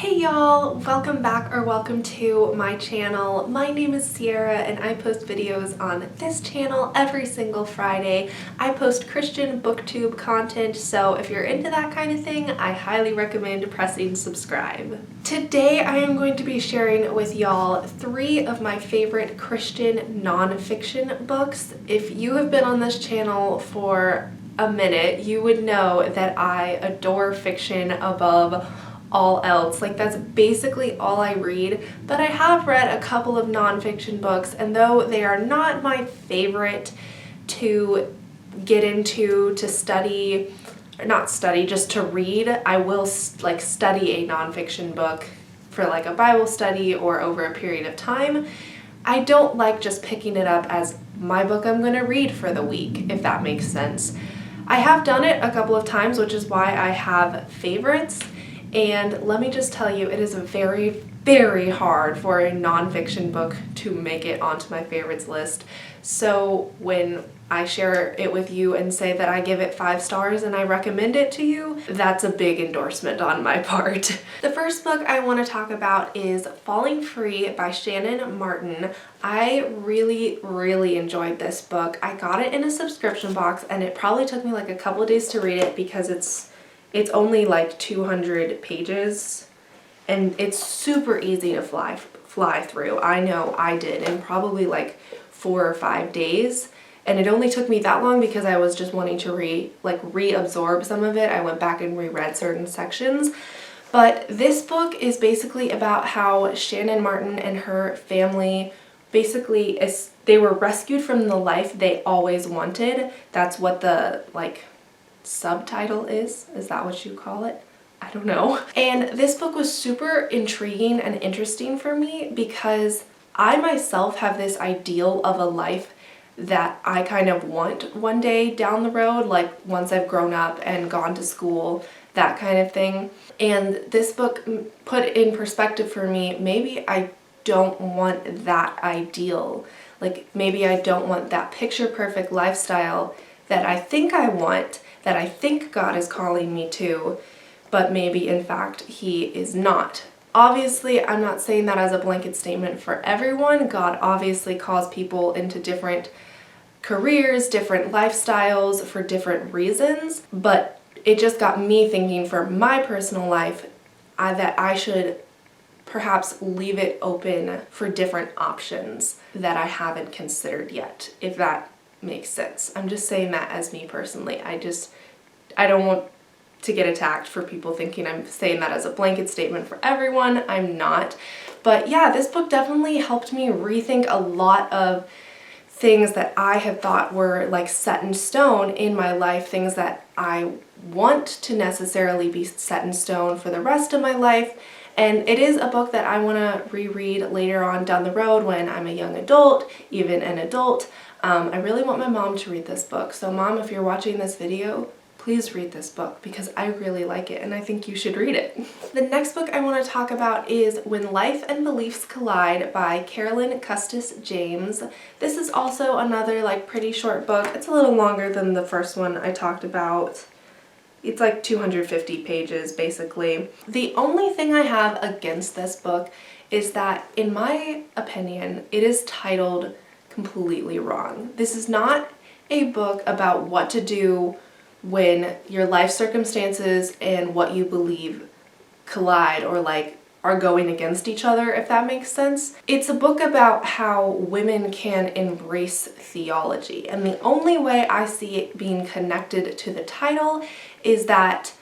Hey y'all, welcome back or welcome to my channel. My name is Sierra and I post videos on this channel every single Friday. I post Christian booktube content, so if you're into that kind of thing, I highly recommend pressing subscribe. Today I am going to be sharing with y'all 3 of my favorite Christian nonfiction books. If you have been on this channel for a minute, you would know that I adore fiction above all else. Like, that's basically all I read, but I have read a couple of nonfiction books, and though they are not my favorite to get into, to study, or not study, just to read, I will like study a nonfiction book for like a Bible study or over a period of time. I don't like just picking it up as my book I'm going to read for the week, if that makes sense. I have done it a couple of times, which is why I have favorites. And let me just tell you, it is very, very hard for a nonfiction book to make it onto my favorites list. So when I share it with you and say that I give it 5 stars and I recommend it to you, that's a big endorsement on my part. The first book I want to talk about is Falling Free by Shannah Martin. I really, really enjoyed this book. I got it in a subscription box and it probably took me like a couple of days to read it because it's only like 200 pages and it's super easy to fly through. I know I did in probably like 4 or 5 days, and it only took me that long because I was just wanting to reabsorb some of it. I went back and reread certain sections. But this book is basically about how Shannah Martin and her family basically they were rescued from the life they always wanted. That's what the subtitle is that what you call it? I don't know. And this book was super intriguing and interesting for me because I myself have this ideal of a life that I kind of want one day down the road, like once I've grown up and gone to school, that kind of thing. And this book put in perspective for me, maybe I don't want that ideal. Like, maybe I don't want that picture perfect lifestyle that I think I want, that I think God is calling me to, but maybe in fact He is not. Obviously, I'm not saying that as a blanket statement for everyone. God obviously calls people into different careers, different lifestyles for different reasons, but it just got me thinking for my personal life that I should perhaps leave it open for different options that I haven't considered yet, if that makes sense. I'm just saying that as me personally. I don't want to get attacked for people thinking I'm saying that as a blanket statement for everyone. I'm not. But yeah, this book definitely helped me rethink a lot of things that I had thought were like set in stone in my life, things that I want to necessarily be set in stone for the rest of my life. And it is a book that I want to reread later on down the road when I'm a young adult, even an adult. I really want my mom to read this book. So Mom, if you're watching this video, please read this book because I really like it and I think you should read it. The next book I want to talk about is When Life and Beliefs Collide by Carolyn James. This is also another pretty short book. It's a little longer than the first one I talked about. It's like 250 pages basically. The only thing I have against this book is that, in my opinion, it is titled completely wrong. This is not a book about what to do when your life circumstances and what you believe collide or are going against each other, if that makes sense. It's a book about how women can embrace theology, and the only way I see it being connected to the title is that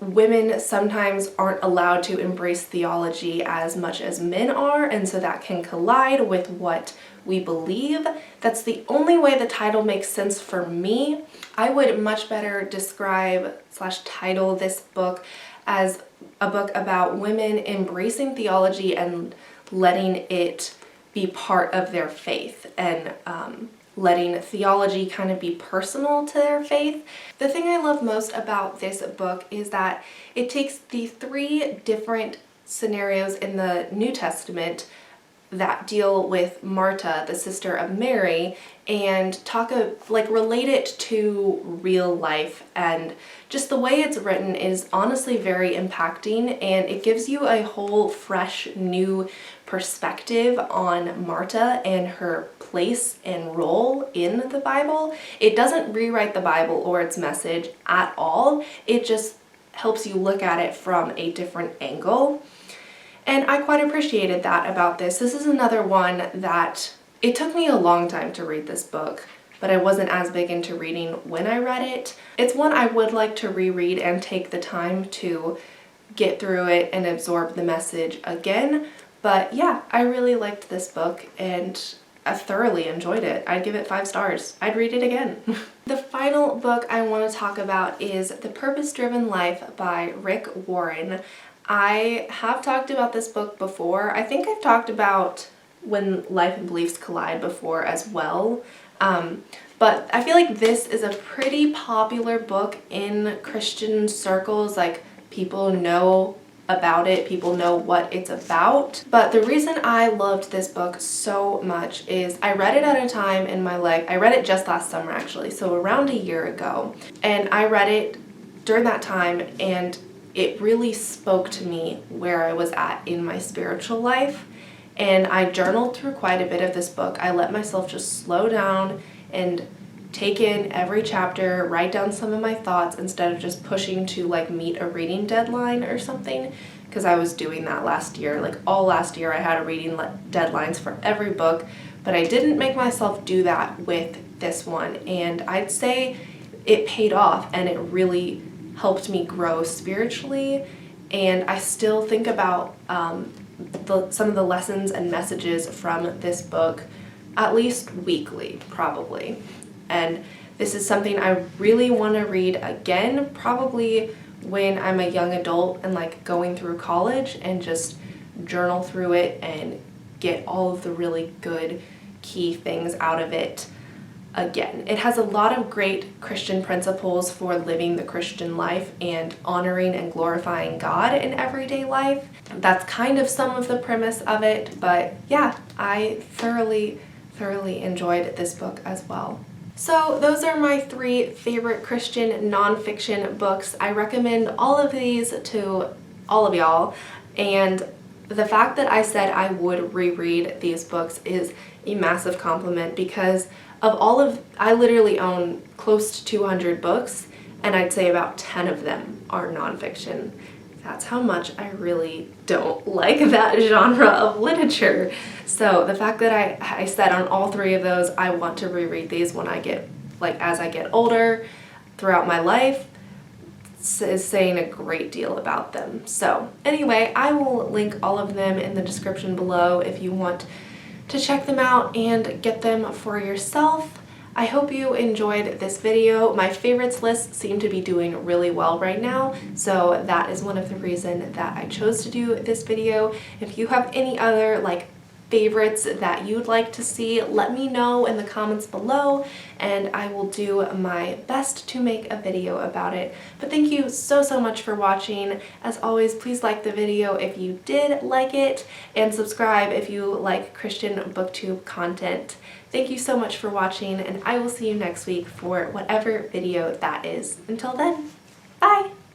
women sometimes aren't allowed to embrace theology as much as men are, and so that can collide with what we believe. That's the only way the title makes sense for me. I would much better describe / title this book as a book about women embracing theology and letting it be part of their faith, and letting theology kind of be personal to their faith. The thing I love most about this book is that it takes the 3 different scenarios in the New Testament that deal with Martha, the sister of Mary, and relate it to real life. And just the way it's written is honestly very impacting, and it gives you a whole fresh new perspective on Martha and her place and role in the Bible. It doesn't rewrite the Bible or its message at all. It just helps you look at it from a different angle. And I quite appreciated that about this. This is another one that it took me a long time to read this book, but I wasn't as big into reading when I read it. It's one I would like to reread and take the time to get through it and absorb the message again. But yeah, I really liked this book and I thoroughly enjoyed it. I'd give it 5 stars. I'd read it again. The final book I want to talk about is The Purpose-Driven Life by Rick Warren. I have talked about this book before. I think I've talked about When Life and Beliefs Collide before as well. But I feel like this is a pretty popular book in Christian circles. Like, people know about it, people know what it's about. But the reason I loved this book so much is I read it at a time in my life. I read it just last summer actually, so around a year ago. And I read it during that time, and it really spoke to me where I was at in my spiritual life. And I journaled through quite a bit of this book. I let myself just slow down and take in every chapter, write down some of my thoughts instead of just pushing to like meet a reading deadline or something, because I was doing that last year. Like all last year I had reading deadlines for every book, but I didn't make myself do that with this one. And I'd say it paid off, and it really helped me grow spiritually. And I still think about some of the lessons and messages from this book at least weekly, probably. And this is something I really want to read again, probably when I'm a young adult and like going through college, and just journal through it and get all of the really good key things out of it again. It has a lot of great Christian principles for living the Christian life and honoring and glorifying God in everyday life. That's kind of some of the premise of it, but yeah, I thoroughly enjoyed this book as well. So those are my 3 favorite Christian nonfiction books. I recommend all of these to all of y'all, and the fact that I said I would reread these books is a massive compliment, because I literally own close to 200 books, and I'd say about 10 of them are nonfiction. That's how much I really don't like that genre of literature. So the fact that I said on all 3 of those I want to reread these when I get, as I get older throughout my life, is saying a great deal about them. So anyway, I will link all of them in the description below if you want to check them out and get them for yourself. I hope you enjoyed this video. My favorites list seem to be doing really well right now, so that is one of the reasons that I chose to do this video. If you have any other favorites that you'd like to see, let me know in the comments below, and I will do my best to make a video about it. But thank you so much for watching. As always, please like the video if you did like it, and subscribe if you like Christian booktube content. Thank you so much for watching, and I will see you next week for whatever video that is. Until then, bye!